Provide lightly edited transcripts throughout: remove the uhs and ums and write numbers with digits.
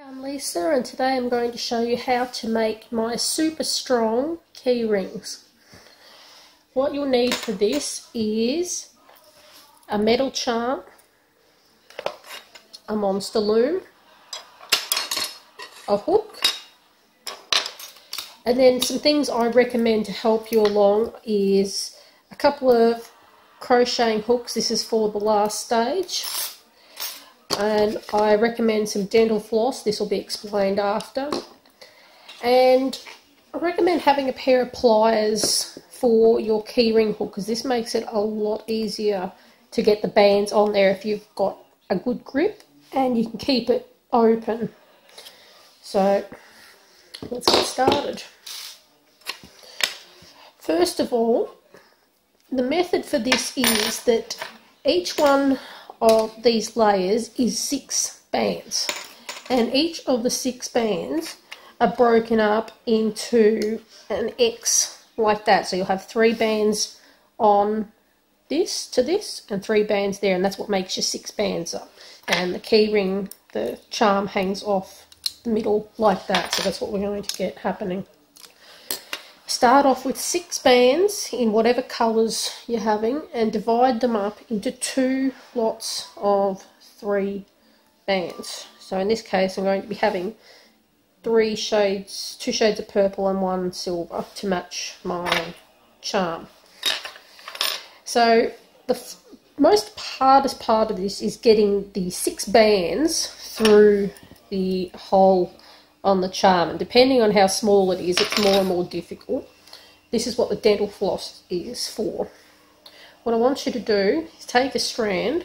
I'm Lisa, and today I'm going to show you how to make my super strong key rings. What you'll need for this is a metal charm, a monster loom, a hook, and then some things I recommend to help you along is a couple of crocheting hooks. This is for the last stage. And I recommend some dental floss. This will be explained after. And I recommend having a pair of pliers for your keyring hook, because this makes it a lot easier to get the bands on there if you've got a good grip and you can keep it open. So let's get started. First of all, the method for this is that each one of these layers is 6 bands, and each of the 6 bands are broken up into an X like that. So you'll have 3 bands on this to this and 3 bands there, and that's what makes your 6 bands up. And the key ring, the charm, hangs off the middle like that. So that's what we're going to get happening. Start off with 6 bands in whatever colours you're having and divide them up into 2 lots of 3 bands. So in this case I'm going to be having 2 shades of purple and 1 silver to match my charm. So the hardest part of this is getting the 6 bands through the hole on the charm, and depending on how small it is, it's more and more difficult. This is what the dental floss is for. What I want you to do is take a strand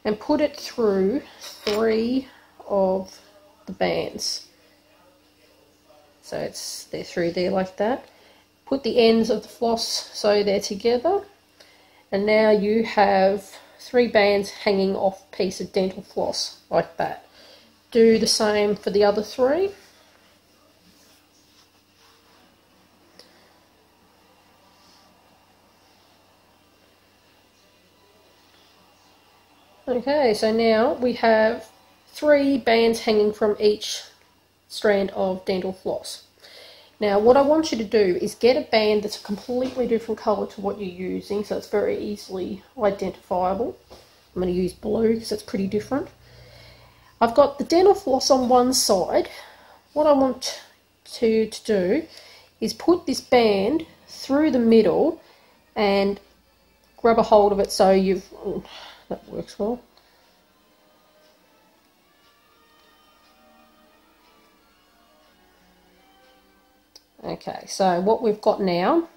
and put it through 3 of the bands. So they're through there like that. Put the ends of the floss so they're together, and now you have 3 bands hanging off a piece of dental floss like that. Do the same for the other 3. Okay, so now we have 3 bands hanging from each strand of dental floss. Now what I want you to do is get a band that's a completely different colour to what you're using, so it's very easily identifiable. I'm going to use blue because it's pretty different. I've got the dental floss on one side. What I want to do is put this band through the middle and grab a hold of it so you've... Oh, that works well. Okay, so what we've got now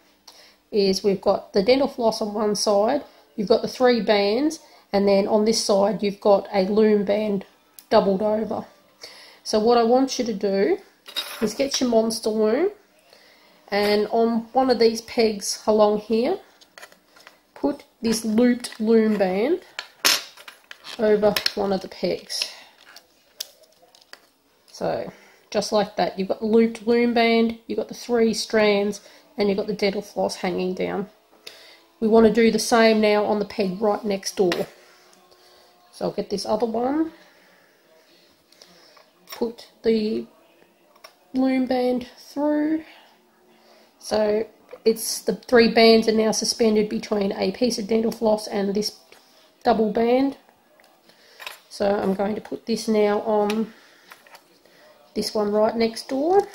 is we've got the dental floss on one side, you've got the 3 bands, and then on this side you've got a loom band doubled over. So what I want you to do is get your monster loom, and on one of these pegs along here put this looped loom band over one of the pegs. So just like that, you've got the looped loom band, you've got the 3 strands, and you've got the dental floss hanging down. We want to do the same now on the peg right next door. So I'll get this other one, put the loom band through. So it's the 3 bands are now suspended between a piece of dental floss and this double band. So I'm going to put this now on this one right next door.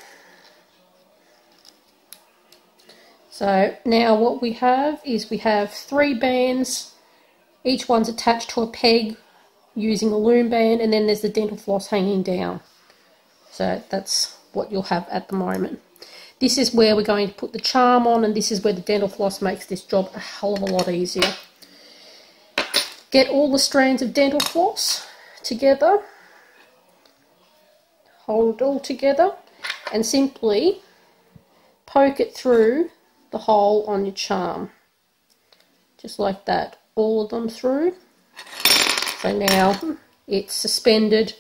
So now what we have is we have 3 bands, each one's attached to a peg using a loom band, and then there's the dental floss hanging down. So that's what you'll have at the moment. This is where we're going to put the charm on, and this is where the dental floss makes this job a hell of a lot easier. Get all the strands of dental floss together, hold it all together, and simply poke it through the hole on your charm. Just like that, all of them through. So now it's suspended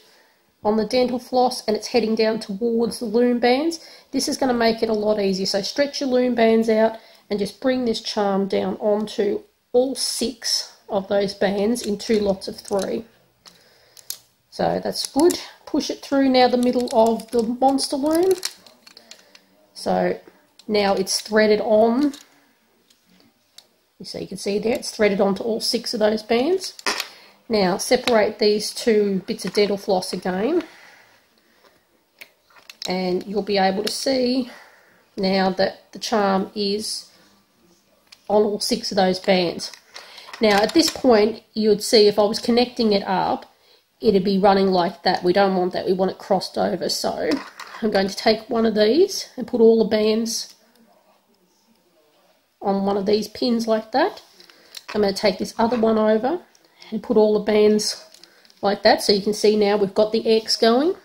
on the dental floss and it's heading down towards the loom bands. This is going to make it a lot easier. So stretch your loom bands out and just bring this charm down onto all 6 of those bands in 2 lots of 3. So that's good. push it through now the middle of the monster loom. So now it's threaded on. So you can see there, it's threaded onto all 6 of those bands. Now separate these 2 bits of dental floss again, and you'll be able to see now that the charm is on all 6 of those bands. Now at this point you would see if I was connecting it up, it'd be running like that. We don't want that, we want it crossed over. So I'm going to take one of these and put all the bands on one of these pins like that. I'm going to take this other one over and put all the bands like that, so you can see now we've got the X going.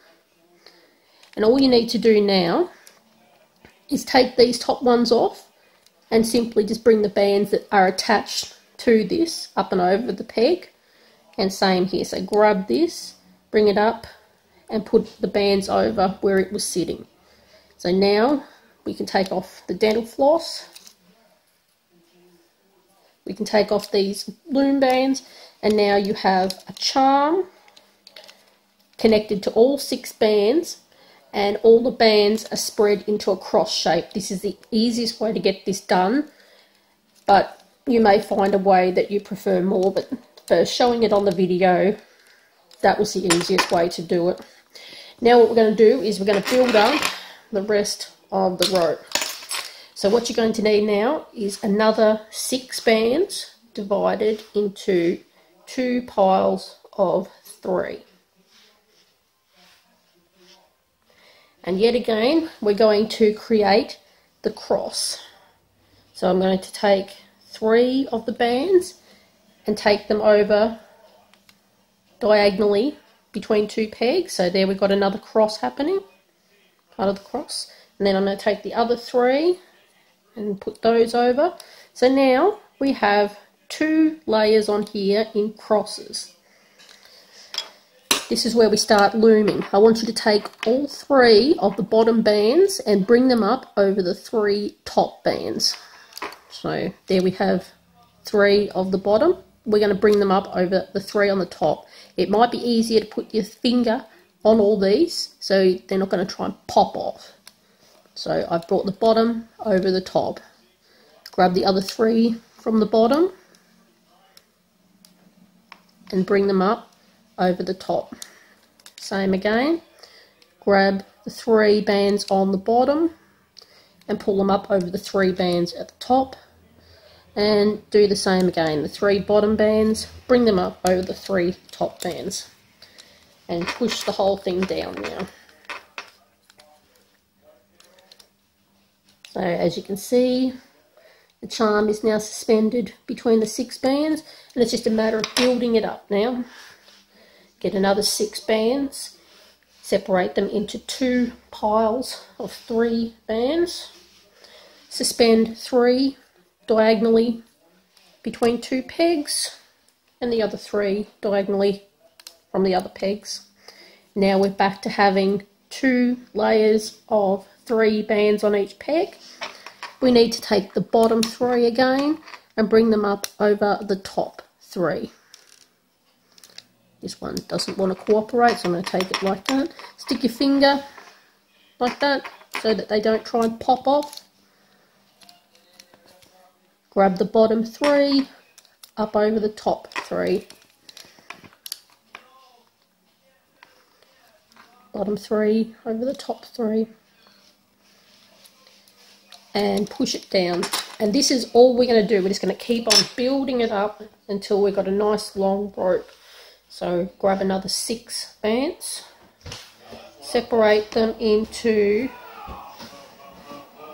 And all you need to do now is take these top ones off and simply just bring the bands that are attached to this up and over the peg, and same here. So grab this, bring it up and put the bands over where it was sitting. So now we can take off the dental floss. We can take off these loom bands, and now you have a charm connected to all 6 bands, and all the bands are spread into a cross shape. This is the easiest way to get this done, but you may find a way that you prefer more, but for showing it on the video, that was the easiest way to do it. Now what we're going to do is we're going to build up the rest of the rope. So what you're going to need now is another 6 bands divided into 2 piles of 3. And yet again, we're going to create the cross. So I'm going to take 3 of the bands and take them over diagonally between 2 pegs. So there we've got another cross happening, part of the cross. And then I'm going to take the other 3 and put those over. So now we have 2 layers on here in crosses. This is where we start looming. I want you to take all 3 of the bottom bands and bring them up over the 3 top bands. So there we have 3 of the bottom. We're going to bring them up over the 3 on the top. It might be easier to put your finger on all these so they're not going to try and pop off. So I've brought the bottom over the top. Grab the other 3 from the bottom and bring them up over the top. Same again. Grab the 3 bands on the bottom and pull them up over the 3 bands at the top. And do the same again. The 3 bottom bands, bring them up over the 3 top bands. And push the whole thing down now. So as you can see, the charm is now suspended between the 6 bands, and it's just a matter of building it up now. Get another 6 bands, separate them into 2 piles of 3 bands, suspend 3 diagonally between 2 pegs, and the other 3 diagonally from the other pegs. Now we're back to having 2 layers of 3 bands on each peg. We need to take the bottom 3 again and bring them up over the top 3. This one doesn't want to cooperate, so I'm going to take it like that. Stick your finger like that so that they don't try and pop off. Grab the bottom 3 up over the top 3. Bottom 3 over the top 3. And push it down. And this is all we're going to do. We're just going to keep on building it up until we've got a nice long rope. So grab another 6 bands, separate them into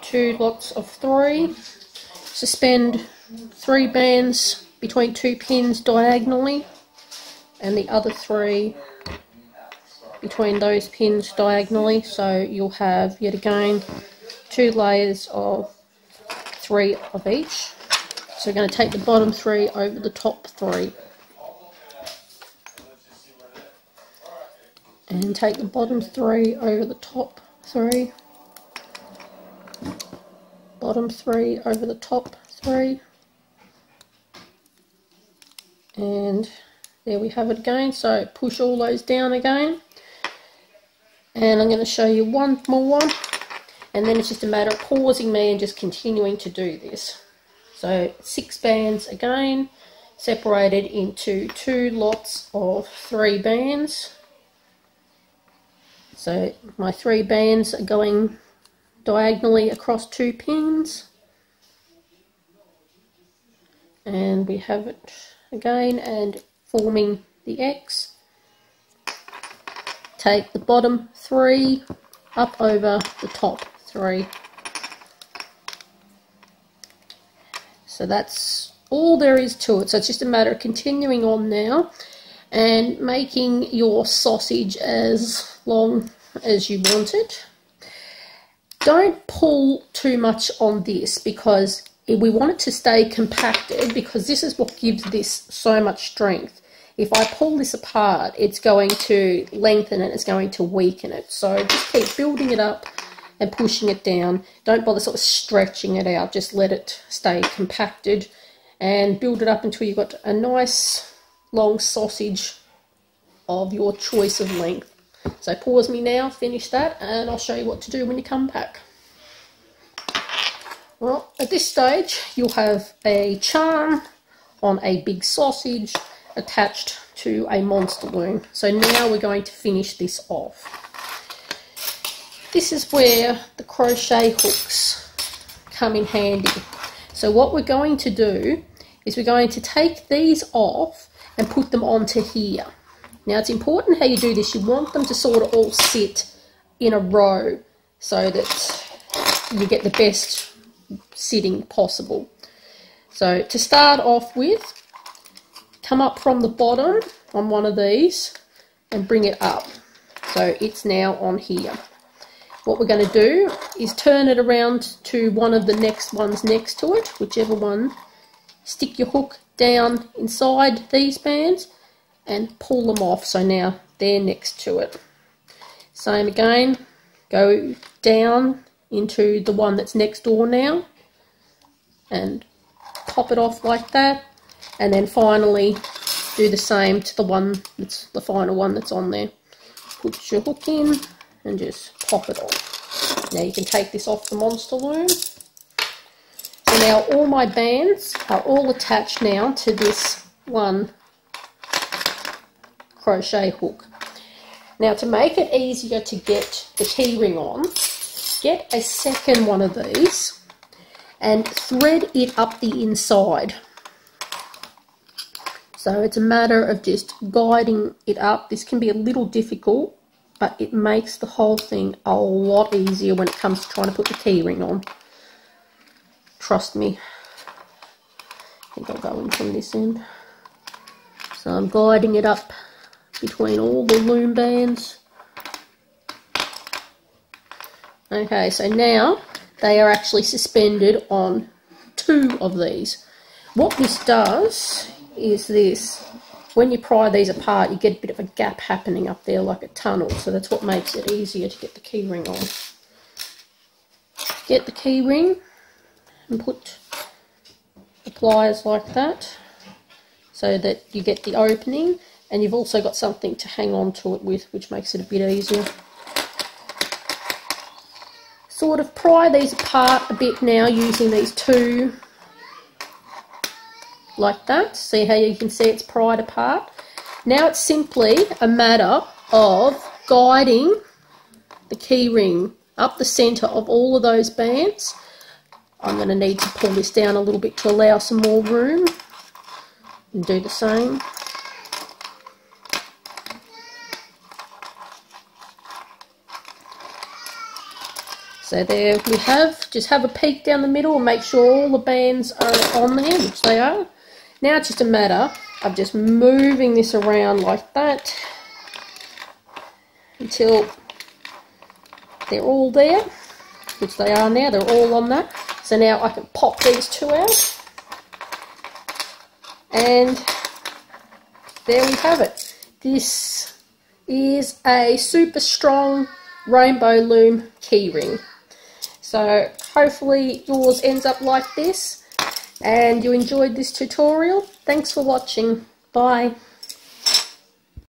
2 lots of 3, suspend 3 bands between 2 pins diagonally, and the other 3 between those pins diagonally. So you'll have yet again 2 layers of 3 of each. So we're going to take the bottom 3 over the top 3. And take the bottom 3 over the top 3. Bottom 3 over the top 3. And there we have it again. So push all those down again. And I'm going to show you one more, and then it's just a matter of pausing me and just continuing to do this. So 6 bands again, separated into 2 lots of 3 bands. So my 3 bands are going diagonally across 2 pins. And we have it again, and forming the X. Take the bottom 3 up over the top 3. So that's all there is to it. So it's just a matter of continuing on now and making your sausage as long as you want it. Don't pull too much on this, because we want it to stay compacted, because this is what gives this so much strength. If I pull this apart, it's going to lengthen it, it's going to weaken it. So just keep building it up and pushing it down. Don't bother sort of stretching it out, just let it stay compacted and build it up until you've got a nice long sausage of your choice of length. So pause me now, finish that, and I'll show you what to do when you come back. Well, at this stage you'll have a charm on a big sausage attached to a monster loom. So now we're going to finish this off. This is where the crochet hooks come in handy. So what we're going to do is we're going to take these off and put them onto here. Now it's important how you do this. You want them to sort of all sit in a row so that you get the best sitting possible. So to start off with, come up from the bottom on one of these and bring it up. So it's now on here. What we're going to do is turn it around to one of the next ones next to it, whichever one. Stick your hook down inside these bands and pull them off. So now they're next to it. Same again, go down into the one that's next door now and pop it off like that, and then finally do the same to the one that's the final one that's on there. Put your hook in and just pop it off. Now you can take this off the monster loom. So now all my bands are all attached now to this one crochet hook. Now to make it easier to get the keyring on, get a second one of these and thread it up the inside. So it's a matter of just guiding it up. This can be a little difficult, but it makes the whole thing a lot easier when it comes to trying to put the keyring on. Trust me. I think I'll go in from this end. So I'm guiding it up between all the loom bands. Okay, so now they are actually suspended on 2 of these. What this does is this. When you pry these apart, you get a bit of a gap happening up there like a tunnel. So that's what makes it easier to get the keyring on. Get the keyring and put the pliers like that so that you get the opening, and you've also got something to hang on to it with, which makes it a bit easier. Sort of pry these apart a bit now using these 2 like that. See how you can see it's pried apart? Now it's simply a matter of guiding the keyring up the centre of all of those bands. I'm going to need to pull this down a little bit to allow some more room, and do the same. So there we have, just have a peek down the middle and make sure all the bands are on there, which they are. Now it's just a matter of just moving this around like that until they're all there, which they are now, they're all on that. So now I can pop these 2 out, and there we have it. This is a super strong rainbow loom keyring. So hopefully yours ends up like this and you enjoyed this tutorial. Thanks for watching. Bye.